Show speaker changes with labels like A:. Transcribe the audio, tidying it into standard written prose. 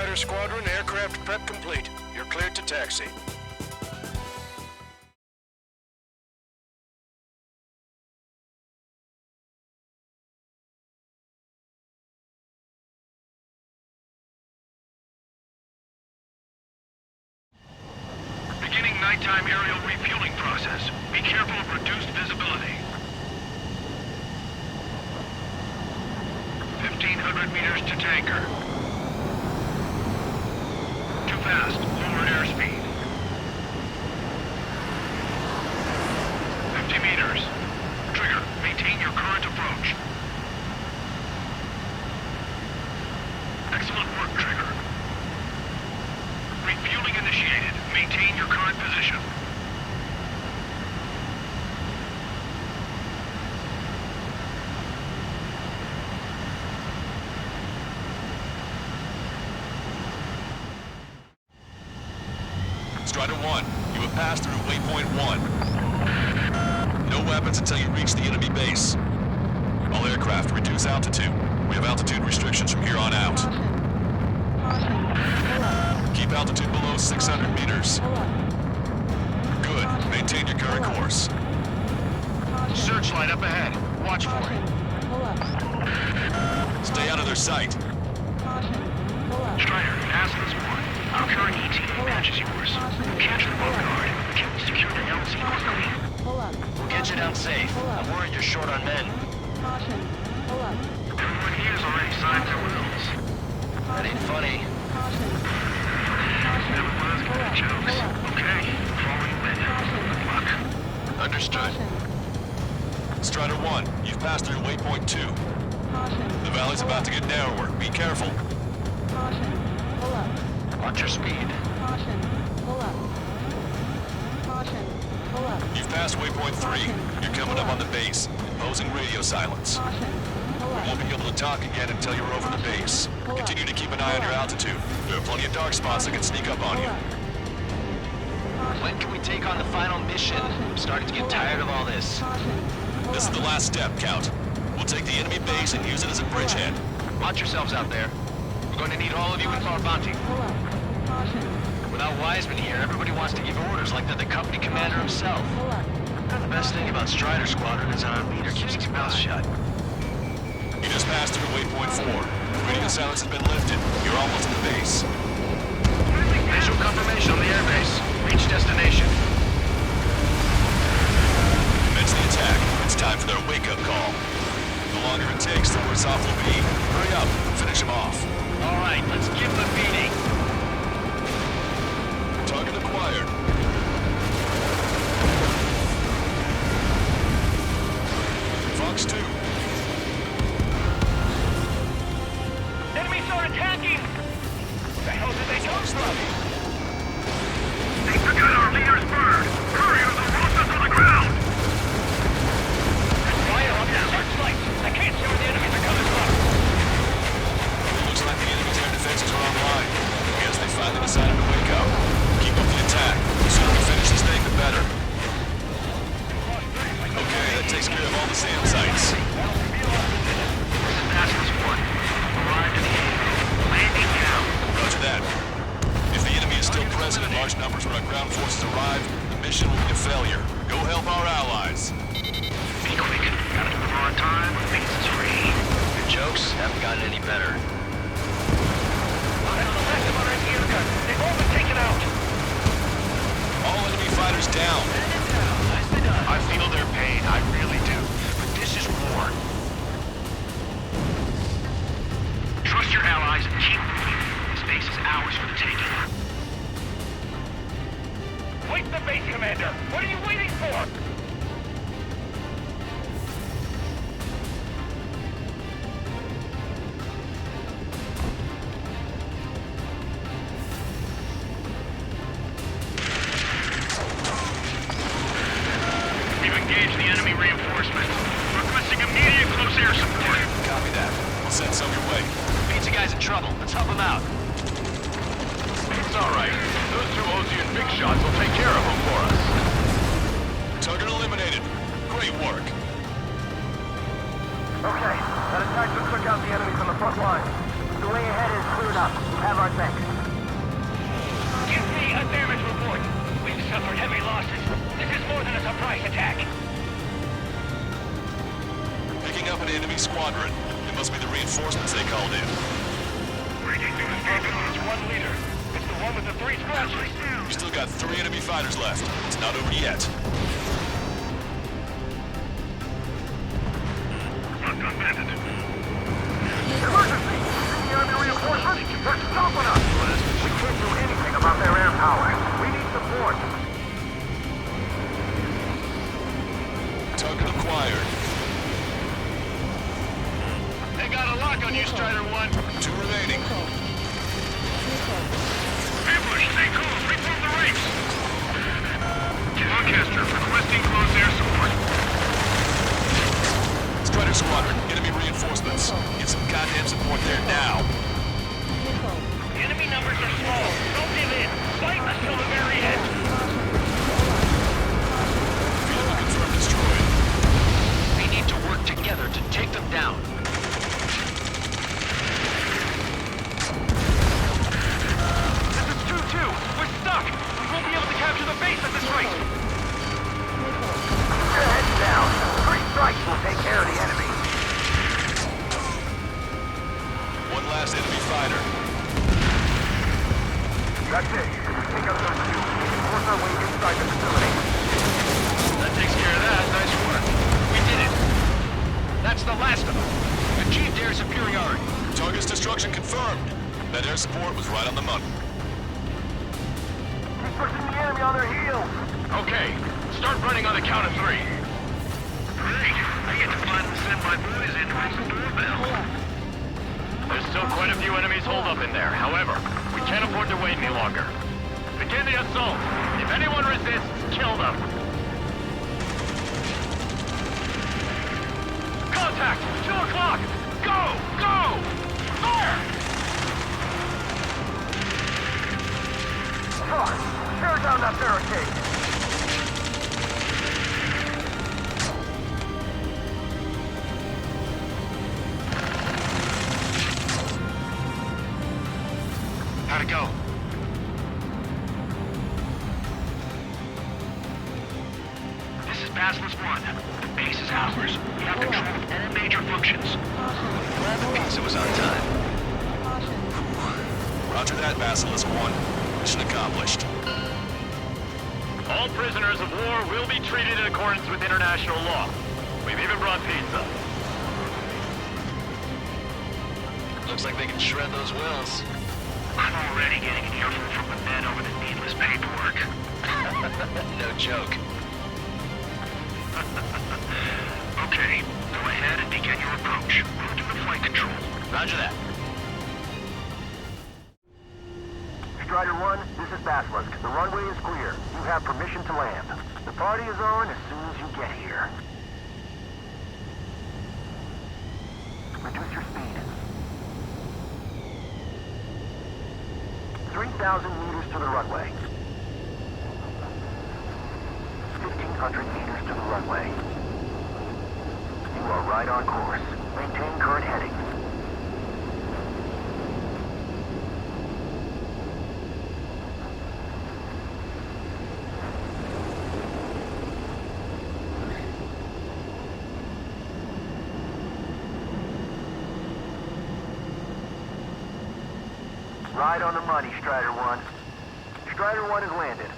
A: Strider Squadron, aircraft prep complete. You're cleared to taxi.
B: Beginning nighttime aerial refueling process. Be careful of reduced visibility. 1,500 meters to tanker. Too fast. Lower airspeed. 50 meters. Trigger. Maintain your current approach. Excellent work, Trigger. Refueling initiated. Maintain your current position.
C: Strider 1, you have passed through waypoint 1. No weapons until you reach the enemy base. All aircraft, reduce altitude. We have altitude restrictions from here on out. Keep altitude below 600 meters. Good. Maintain your current course.
B: Searchlight up ahead. Watch for it.
C: Stay out of their sight.
B: Strider, ask this one. Our current ET matches yours. Catch the boat guard. Can we secure the LZ quickly?
D: We'll get you down safe. I'm worried you're short on men.
B: Everyone here's already signed their wills.
D: That ain't funny.
B: Never was good at jokes. Okay, follow you in. Good luck.
C: Understood. Strider 1, you've passed through waypoint 2. The valley's about to get narrower. Be careful.
D: Watch your speed.
C: You've passed waypoint 3. You're coming up on the base, imposing radio silence. We won't be able to talk again until you're over the base. Continue to keep an eye on your altitude. There are plenty of dark spots that can sneak up on you.
D: When can we take on the final mission? I'm starting to get tired of all this.
C: This is the last step, Count. We'll take the enemy base and use it as a bridgehead.
D: Watch yourselves out there. We're going to need all of you in for our bounty. Without Wiseman here, everybody wants to give orders like they're the company commander himself. The best thing about Strider Squadron is our leader keeps his mouth shut.
C: You just passed through waypoint 4. Radio silence has been lifted. You're almost at the base.
B: Visual confirmation on the airbase. Reach destination.
C: Commence the attack. It's time for their wake-up call. The longer it takes, the worse off we'll be. Hurry up. Finish them off.
D: All right, let's give them a beating.
C: Target acquired. Fox 2.
B: Enemies are attacking! The hell did they come from? They forgot our leader's bird! Couriers are rosters on the ground! Fire up the searchlights! I can't see where the enemies are coming from!
C: Looks like the enemy's air defenses are online. Guess they finally decided to wake up. Keep up the attack. The sooner we finish this thing, the better. Okay, that takes care of all the SAM sites.
B: Passes 1. Arrived in the area. Landing now.
C: Roger that. If the enemy is still present in large numbers when our ground forces arrive, the mission will be a failure. Go help our allies.
B: Be quick. Gotta move on time. Base is free.
D: Your jokes haven't gotten any better.
B: That's the last of our air gun. They've all been taken out.
C: All enemy fighters down.
B: I feel their pain. I really do. But this is war. Trust your allies and keep moving. This base is ours for the taking. Wait the base, Commander! What are you waiting for? We've engaged the enemy reinforcements. Requesting immediate close air support.
C: Copy that. We'll send some your way.
D: Pizza guy's in trouble. Let's help him out.
B: It's all right. Those two Ozian big shots will take care of them for us.
C: Target eliminated. Great work.
E: Okay, that attack just took out the enemy from the front line. The way ahead is cleared up. Have our thanks.
C: enemy squadron. It must be the reinforcements they called in.
B: Breaking news, Captain.
D: It's one leader. It's the one with the 3 scratches.
C: You still got 3 enemy fighters left. It's not over yet.
B: Uncommanded. Emergency! The enemy reinforcements? They're stopping us! We can't do anything about their air power. We need support.
C: Target acquired.
D: They got a lock on you, Strider 1.
C: 2 remaining.
B: Ambush, stay cool. Reform the ranks. Lancaster, requesting close air support.
C: Strider Squadron, enemy reinforcements. Get some goddamn support there now.
B: Enemy numbers are small. Don't give in. Fight until the very end.
C: Vehicle confirmed destroyed.
D: We need to work together to take them down.
B: This is 2-2. We're stuck. We won't be able to capture the base at this rate. Keep your heads down. 3 strikes will take care of the enemy.
C: One last enemy fighter.
B: That's it. Take out those 2. Force our way inside the facility.
D: That takes care of that. Nice work. We did it. That's the last of them. Achieved air superiority.
C: Target's destruction confirmed. That air support was right on the money.
B: He's pushing the enemy on their heels.
D: Okay, start running on the count of 3.
B: Great. I get to finally send my boys in to ring the doorbell.
D: There's still quite a few enemies holed up in there. However, we can't afford to wait any longer. Begin the assault. If anyone resists, kill them. Contact! 2 o'clock! Go! Go! Fire!
B: Fuck! Tear down that barricade!
D: How'd it go?
B: This is Basilisk 1. The base is ours. We have control of all major functions.
D: Glad the pizza was on time.
C: Roger that, Basilisk 1. Mission accomplished.
D: All prisoners of war will be treated in accordance with international law. We've even brought pizza. Looks like they can shred those wills.
B: I'm already getting an earful from the men over the needless paperwork.
D: No joke.
B: Okay, go ahead and begin your approach. Route to the flight control.
D: Roger that.
B: Strider 1, this is Basilisk. The runway is clear. You have permission to land. The party is on as soon as you get here. Reduce your speed. 3,000 meters to the runway. 1,500 meters to the runway. You are right on course. Maintain current heading. Right on the money, Strider 1. Strider 1 has landed.